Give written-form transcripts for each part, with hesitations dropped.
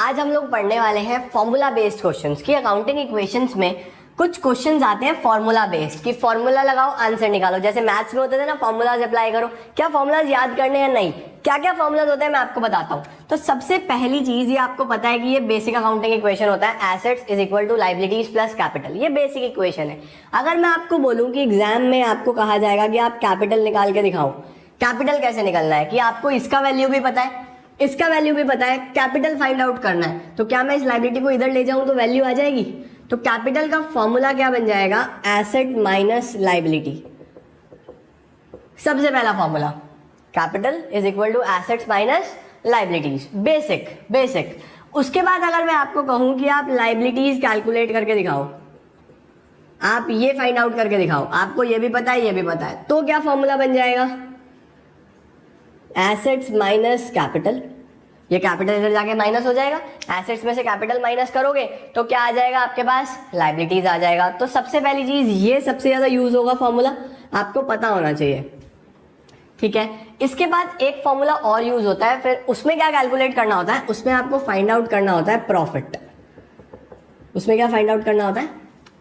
आज हम लोग पढ़ने वाले हैं फॉर्मूला बेस्ड क्वेश्चंस की अकाउंटिंग इक्वेशंस में कुछ क्वेश्चंस आते हैं फॉर्मूला बेस्ड कि फॉर्मूला लगाओ आंसर निकालो। जैसे मैथ्स में होते थे ना फॉर्मूलाज अप्लाई करो, क्या फॉर्मूलाज याद करने हैं? नहीं। क्या क्या फॉर्मूलाज होते हैं मैं आपको बताता हूँ। तो सबसे पहली चीज ये आपको पता है कि ये बेसिक अकाउंटिंग इक्वेशन होता है, assets is equal to liabilities plus capital. ये बेसिक इक्वेशन है। अगर मैं आपको बोलूं कि एग्जाम में आपको कहा जाएगा कि आप कैपिटल निकाल के दिखाओ, कैपिटल कैसे निकलना है कि आपको इसका वैल्यू भी पता है, इसका वैल्यू भी पता है, कैपिटल फाइंड आउट करना है, तो क्या मैं इस लायबिलिटी को इधर ले जाऊं तो वैल्यू आ जाएगी? तो कैपिटल का फॉर्मूला क्या बन जाएगा? Asset minus liability. सबसे पहला formula capital is equal to assets minus liabilities. Basic. उसके बाद अगर मैं आपको कहूं कि आप लायबिलिटीज कैलकुलेट करके दिखाओ, आप ये फाइंड आउट करके दिखाओ, आपको ये भी पता है ये भी पता है, तो क्या फॉर्मूला बन जाएगा? Assets minus capital. ये कैपिटल इधर जाके माइनस हो जाएगा, एसेट्स में से कैपिटल माइनस करोगे तो क्या आ जाएगा आपके पास? लायबिलिटीज आ जाएगा। तो सबसे पहली चीज ये सबसे ज्यादा यूज होगा फॉर्मूला, आपको पता होना चाहिए, ठीक है। इसके बाद एक फॉर्मूला और यूज होता है, फिर उसमें क्या कैलकुलेट करना होता है? उसमें आपको फाइंड आउट करना होता है प्रॉफिट। उसमें क्या फाइंड आउट करना होता है?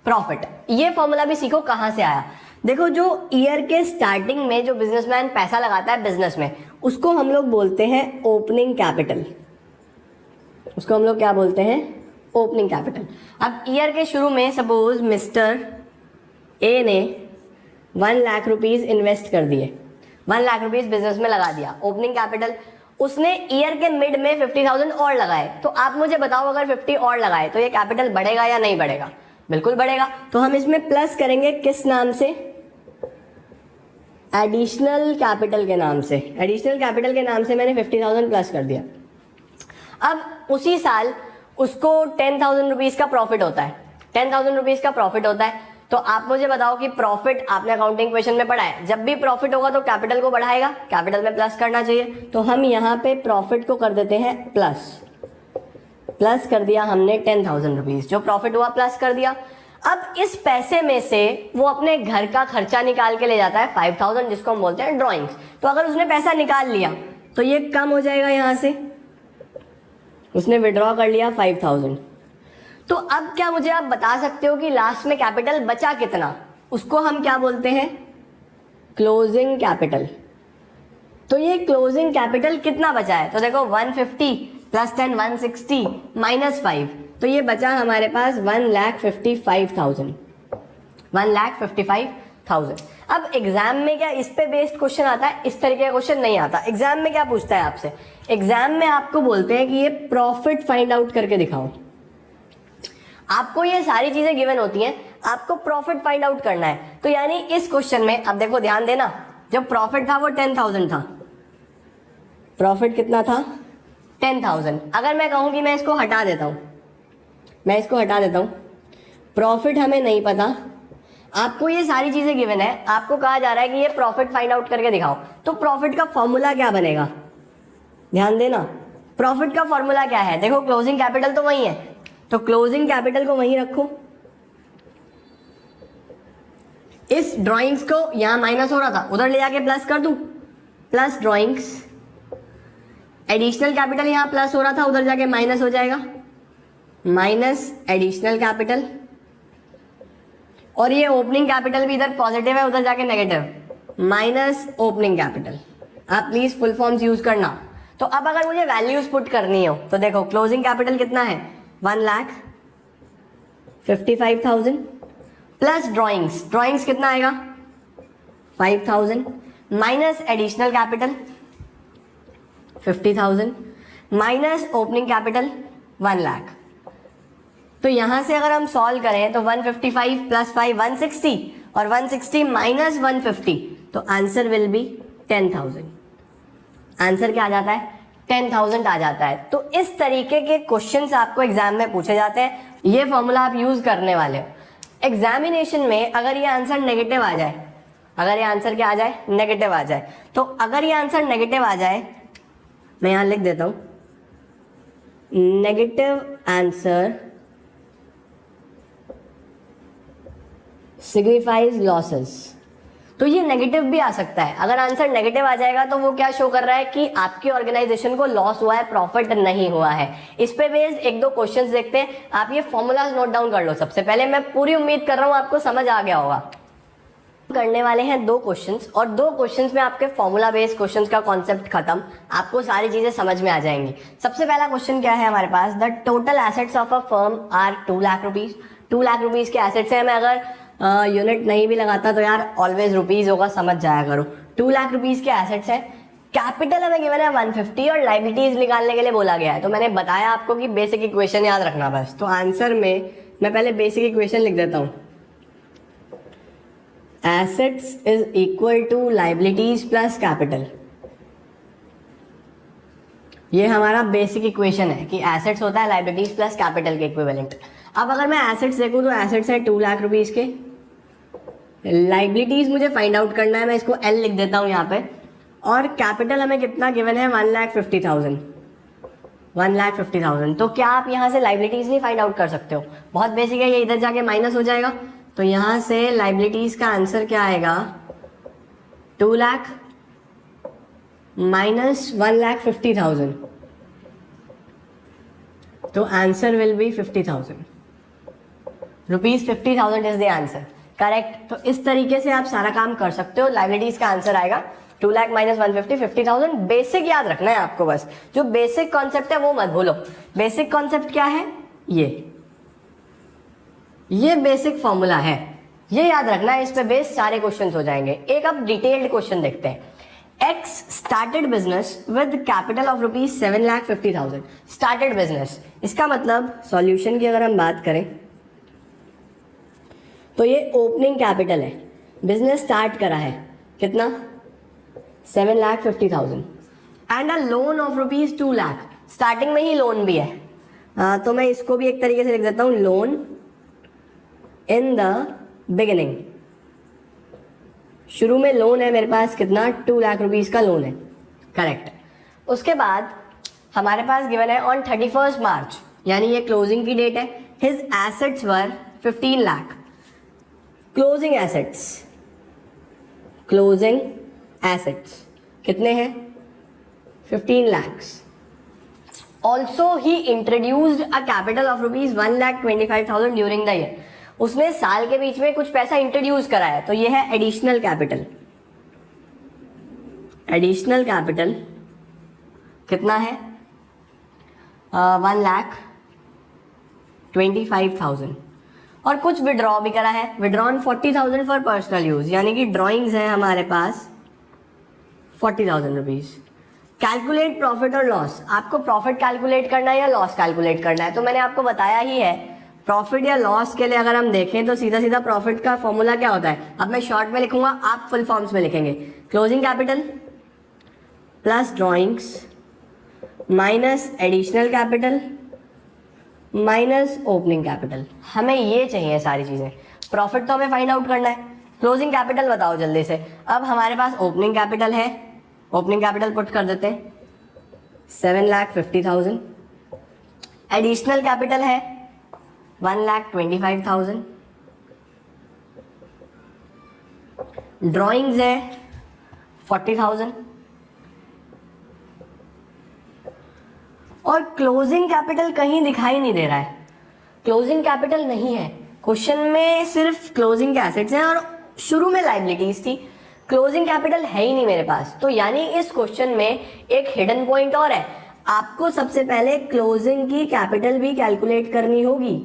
प्रॉफिट। ये फॉर्मूला भी सीखो कहां से आया। देखो, जो ईयर के स्टार्टिंग में जो बिजनेसमैन पैसा लगाता है बिजनेस में, उसको हम लोग बोलते हैं ओपनिंग कैपिटल। उसको हम लोग क्या बोलते हैं? Opening capital. अब ईयर के शुरू में सपोज मिस्टर ए ने 1 लाख रुपीज इन्वेस्ट कर दिए, 1 लाख रुपीज बिजनेस में लगा दिया, ओपनिंग कैपिटल। उसने ईयर के मिड में 50,000 और लगाए। तो आप मुझे बताओ, अगर 50 और लगाए तो ये कैपिटल बढ़ेगा या नहीं बढ़ेगा? बिल्कुल बढ़ेगा। तो हम इसमें प्लस करेंगे किस नाम से? एडिशनल कैपिटल के नाम से। एडिशनल कैपिटल के नाम से मैंने 50,000 प्लस कर दिया। अब उसी साल उसको 10,000 रुपीज का प्रॉफिट होता है, 10,000 रुपीज का प्रॉफिट होता है। तो आप मुझे बताओ कि प्रॉफिट आपने अकाउंटिंग क्वेश्चन में पढ़ा है, जब भी प्रॉफिट होगा तो कैपिटल को बढ़ाएगा, कैपिटल में प्लस करना चाहिए। तो हम यहाँ पे प्रॉफिट को कर देते हैं प्लस कर दिया हमने 10,000 रुपीज, जो प्रॉफिट हुआ प्लस कर दिया। अब इस पैसे में से वो अपने घर का खर्चा निकाल के ले जाता है 5,000, जिसको हम बोलते हैं ड्रॉइंग्स। तो अगर उसने पैसा निकाल लिया तो ये कम हो जाएगा, यहां से उसने विड्रॉ कर लिया 5,000। तो अब क्या मुझे आप बता सकते हो कि लास्ट में कैपिटल बचा कितना? उसको हम क्या बोलते हैं? Closing capital. तो ये क्लोजिंग कैपिटल कितना बचा है? तो देखो 150 प्लस 10 160 माइनस 5, तो ये बचा हमारे पास 1,55,000। 1,55,000। अब एग्जाम में क्या इस पे बेस्ड क्वेश्चन आता है? इस तरीके का क्वेश्चन नहीं आता। एग्जाम में क्या पूछता है आपसे? एग्जाम में आपको बोलते हैं कि ये प्रॉफिट फाइंड आउट करके दिखाओ। आपको ये सारी चीजें गिवन होती हैं, आपको प्रॉफिट फाइंड आउट करना है। तो यानी इस क्वेश्चन में अब देखो, ध्यान देना, जब प्रॉफिट था वो 10,000 था। प्रॉफिट कितना था? 10,000। अगर मैं कहूं कि मैं इसको हटा देता हूं, मैं इसको हटा देता हूं, प्रॉफिट हमें नहीं पता, आपको ये सारी चीजें गिवन है, आपको कहा जा रहा है कि ये प्रॉफिट फाइंड आउट करके दिखाओ। तो प्रॉफिट का फॉर्मूला क्या बनेगा? ध्यान देना, प्रॉफिट का फॉर्मूला क्या है? देखो क्लोजिंग कैपिटल तो वही है, तो क्लोजिंग कैपिटल को वहीं रखो। इस ड्राइंग्स को यहां माइनस हो रहा था, उधर ले जाके प्लस कर दूं, प्लस ड्राइंग्स। एडिशनल कैपिटल यहां प्लस हो रहा था, उधर जाके माइनस हो जाएगा, माइनस एडिशनल कैपिटल। और ये ओपनिंग कैपिटल भी इधर पॉजिटिव है, उधर जाके नेगेटिव, माइनस ओपनिंग कैपिटल। आप प्लीज फुल फॉर्म्स यूज करना। तो अब अगर मुझे वैल्यूज पुट करनी हो तो देखो क्लोजिंग कैपिटल कितना है? 1,55,000 प्लस ड्राइंग्स कितना आएगा? 5,000 minus additional capital 50,000 minus opening capital 1 lakh. तो यहां से अगर हम सॉल्व करें तो 155 प्लस 5 160 और 160 माइनस 150, तो आंसर विल बी 10,000। आंसर क्या आ जाता है? 10,000 आ जाता है। तो इस तरीके के क्वेश्चंस आपको एग्जाम में पूछे जाते हैं, ये फॉर्मूला आप यूज करने वाले हो। एग्जामिनेशन में अगर ये आंसर नेगेटिव आ जाए, अगर ये आंसर क्या आ जाए? नेगेटिव आ जाए, तो अगर ये आंसर नेगेटिव आ जाए, मैं यहां लिख देता हूं, नेगेटिव आंसर सिग्निफाइज लॉसेस। तो ये नेगेटिव भी आ सकता है। अगर आंसर नेगेटिव आ जाएगा तो वो क्या शो कर रहा है कि आपकी ऑर्गेनाइजेशन को लॉस हुआ है, प्रॉफिट नहीं हुआ है। इस पे बेस्ड एक दो क्वेश्चंस देखते हैं। आप ये फॉर्मूलाज नोट डाउन कर लो सबसे पहले। मैं पूरी उम्मीद कर रहा हूं आपको समझ आ गया होगा। करने वाले हैं 2 क्वेश्चंस, और 2 क्वेश्चंस में आपके फॉर्मूला बेस्ड क्वेश्चंस का कॉन्सेप्ट खत्म, आपको सारी चीजें समझ में आ जाएंगी। सबसे पहला क्वेश्चन क्या है हमारे पास, the total assets of a firm are 2 lakh rupees. 2 lakh rupees के एसेट्स हैं। मैं अगर यूनिट नहीं भी लगाता तो यार ऑलवेज रुपीज होगा, समझ जाया करो। 2 लाख रुपीज के एसेट्स है। कैपिटल हमें गिवन है 150 और लायबिलिटीज निकालने के लिए बोला गया है। तो मैंने बताया आपको कि बेसिक इक्वेशन याद रखना बस। तो आंसर में मैं पहले बेसिक इक्वेशन लिख देता हूं। Assets is equal to liabilities plus capital. ये हमारा बेसिक इक्वेशन है कि एसेट्स होता है लायबिलिटीज प्लस कैपिटल के इक्विवेलेंट। अब अगर मैं एसेट्स देखूं तो एसेट्स है 2 लाख रुपीज के, लायबिलिटीज मुझे फाइंड आउट करना है, मैं इसको एल लिख देता हूं यहाँ पे, और कैपिटल हमें कितना गिवन है 1,50,000। 1,50,000। तो क्या आप यहाँ से लायबिलिटीज नहीं फाइंड आउट कर सकते हो? बहुत बेसिक है, ये इधर जाके माइनस हो जाएगा। तो यहाँ से लायबिलिटीज का आंसर क्या आएगा, 2 लाख माइनस 1,50,000। तो answer will be 50,000 rupees. 50,000 is the answer, correct. तो इस तरीके से आप सारा काम कर सकते हो। लायबिलिटीज का आंसर आएगा 2 लाख माइनस 150, 50,000। बेसिक याद रखना है आपको बस, जो बेसिक कॉन्सेप्ट है वो मत भूलो। बेसिक कॉन्सेप्ट क्या है, ये बेसिक फॉर्मूला है, ये याद रखना है। इस पे बेस सारे क्वेश्चंस हो जाएंगे। एक अब डिटेल्ड क्वेश्चन देखते हैं। X started business with capital of rupees 7,50,000। started business, इसका मतलब सॉल्यूशन की अगर हम बात करें तो ये ओपनिंग कैपिटल है। बिजनेस स्टार्ट करा है कितना, 7,50,000 and a loan of rupees 2 lakh. Starting में ही लोन भी है। तो मैं इसको भी एक तरीके से लिख देता हूं, लोन इन द बिगिनिंग। शुरू में लोन है मेरे पास कितना, 2 लाख रुपीज का लोन है, करेक्ट। उसके बाद हमारे पास गिवन है ऑन 31 मार्च, यानी ये क्लोजिंग की डेट है। हिज एसेट्स वर 15 लाख। क्लोजिंग एसेट्स कितने हैं, 15 lakhs। Also he introduced a capital of rupees 1,25,000 during the year. उसने साल के बीच में कुछ पैसा इंट्रोड्यूस करा है, तो ये है एडिशनल कैपिटल। एडिशनल कैपिटल कितना है, 1,25,000। और कुछ विड्रॉ भी करा है, विड्रॉन 40,000 फॉर पर्सनल यूज, यानी कि ड्रॉइंग्स हैं हमारे पास 40,000 रुपीज। कैलकुलेट प्रॉफिट और लॉस। आपको प्रॉफिट कैलकुलेट करना है या लॉस कैलकुलेट करना है, तो मैंने आपको बताया ही है। प्रॉफिट या लॉस के लिए अगर हम देखें तो सीधा सीधा प्रॉफिट का फॉर्मूला क्या होता है, अब मैं शॉर्ट में लिखूंगा, आप फुल फॉर्म्स में लिखेंगे। Closing capital plus drawings minus additional capital minus opening capital. हमें ये चाहिए सारी चीजें। प्रॉफिट तो हमें फाइंड आउट करना है, क्लोजिंग कैपिटल बताओ जल्दी से। अब हमारे पास ओपनिंग कैपिटल है, ओपनिंग कैपिटल पुट कर देते हैं 7,50,000। एडिशनल कैपिटल है 1,25,000। ड्रॉइंग्स है 40,000 और क्लोजिंग कैपिटल कहीं दिखाई नहीं दे रहा है। क्लोजिंग कैपिटल नहीं है क्वेश्चन में, सिर्फ क्लोजिंग के एसेट्स हैं और शुरू में लायबिलिटीज थी। क्लोजिंग कैपिटल है ही नहीं मेरे पास, तो यानी इस क्वेश्चन में एक हिडन पॉइंट और है। आपको सबसे पहले क्लोजिंग की कैपिटल भी कैलकुलेट करनी होगी।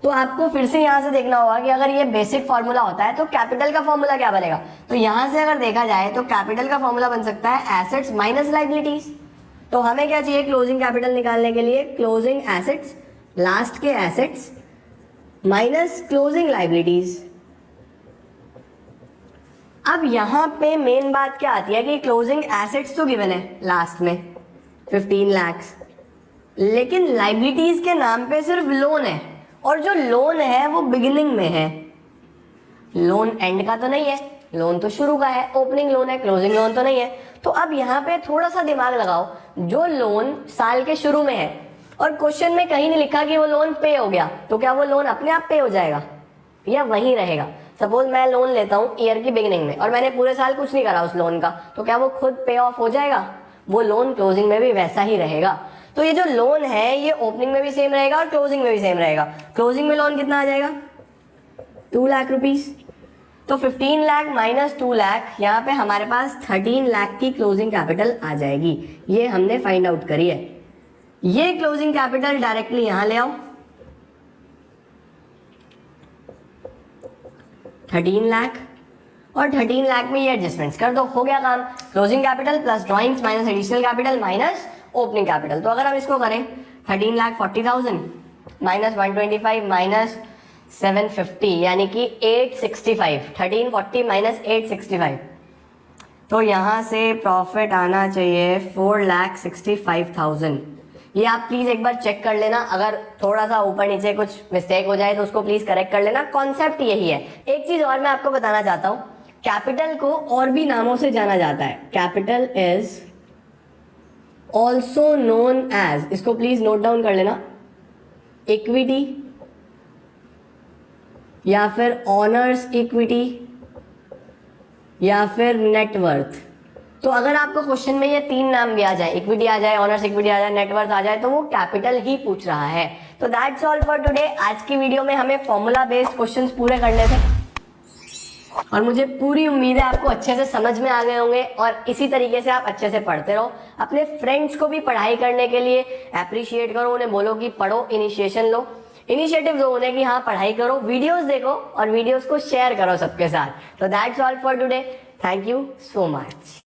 तो आपको फिर से यहां से देखना होगा कि अगर ये बेसिक फॉर्मूला होता है तो कैपिटल का फॉर्मूला क्या बनेगा। तो यहां से अगर देखा जाए तो कैपिटल का फॉर्मूला बन सकता है एसेट्स माइनस लायबिलिटीज। तो हमें क्या चाहिए क्लोजिंग कैपिटल निकालने के लिए, क्लोजिंग एसेट्स, लास्ट के एसेट्स माइनस क्लोजिंग लायबिलिटीज। अब यहां पे मेन बात क्या आती है कि क्लोजिंग एसेट्स तो गिवन है लास्ट में 15 लाख, लेकिन लायबिलिटीज के नाम पे सिर्फ लोन है, और जो लोन है वो बिगिनिंग में है, लोन एंड का तो नहीं है, लोन तो शुरू का है। ओपनिंग लोन है, क्लोजिंग लोन तो नहीं है। तो अब यहाँ पे थोड़ा सा दिमाग लगाओ, जो लोन साल के शुरू में है और क्वेश्चन में कहीं नहीं लिखा कि वो लोन पे हो गया, तो क्या वो लोन अपने आप पे हो जाएगा या वहीं रहेगा? सपोज मैं लोन लेता हूँ ईयर की बिगिनिंग में और मैंने पूरे साल कुछ नहीं करा उस लोन का, तो क्या वो खुद पे ऑफ हो जाएगा? वो लोन क्लोजिंग में भी वैसा ही रहेगा। तो ये जो लोन है ये ओपनिंग में भी सेम रहेगा और क्लोजिंग में भी सेम रहेगा। क्लोजिंग में लोन कितना आ जाएगा? 2 लाख रुपीज। तो 15 लाख माइनस 2 लाख, यहाँ पे हमारे पास 13 लाख की क्लोजिंग कैपिटल आ जाएगी। ये हमने फाइंड आउट करी है। ये क्लोजिंग कैपिटल डायरेक्टली यहां ले आओ, 13 लाख, और 13 लाख में ये एडजस्टमेंट्स कर दो, हो गया काम। Closing capital plus drawings minus additional capital minus opening capital. तो अगर हम इसको करें 13,40,000 माइनस 125 माइनस 750 यानी कि 865, 1340 माइनस 865, तो यहां से प्रॉफिट आना चाहिए 4,65,000। ये आप प्लीज एक बार चेक कर लेना, अगर थोड़ा सा ऊपर नीचे कुछ मिस्टेक हो जाए तो उसको प्लीज करेक्ट कर लेना। कॉन्सेप्ट यही है। एक चीज और मैं आपको बताना चाहता हूं, कैपिटल को और भी नामों से जाना जाता है। Capital is also known as, इसको प्लीज नोट डाउन कर लेना, इक्विटी या फिर ऑनर्स इक्विटी या फिर नेटवर्थ। तो अगर आपको क्वेश्चन में ये 3 नाम भी आ जाए, इक्विटी आ जाए, ऑनर्स इक्विटी आ जाए, नेटवर्थ आ जाए, तो वो कैपिटल ही पूछ रहा है। तो दैट्स ऑल फॉर टुडे। आज की वीडियो में हमें फॉर्मूला बेस्ड क्वेश्चंस पूरे करने थे और मुझे पूरी उम्मीद है आपको अच्छे से समझ में आ गए होंगे और इसी तरीके से आप अच्छे से पढ़ते रहो। अपने फ्रेंड्स को भी पढ़ाई करने के लिए अप्रिशिएट करो, उन्हें बोलो कि पढ़ो, इनिशिएशन लो, इनिशिएटिव दो उन्हें कि हाँ पढ़ाई करो, वीडियोस देखो और वीडियोस को शेयर करो सबके साथ। तो that's all for today. Thank you so much.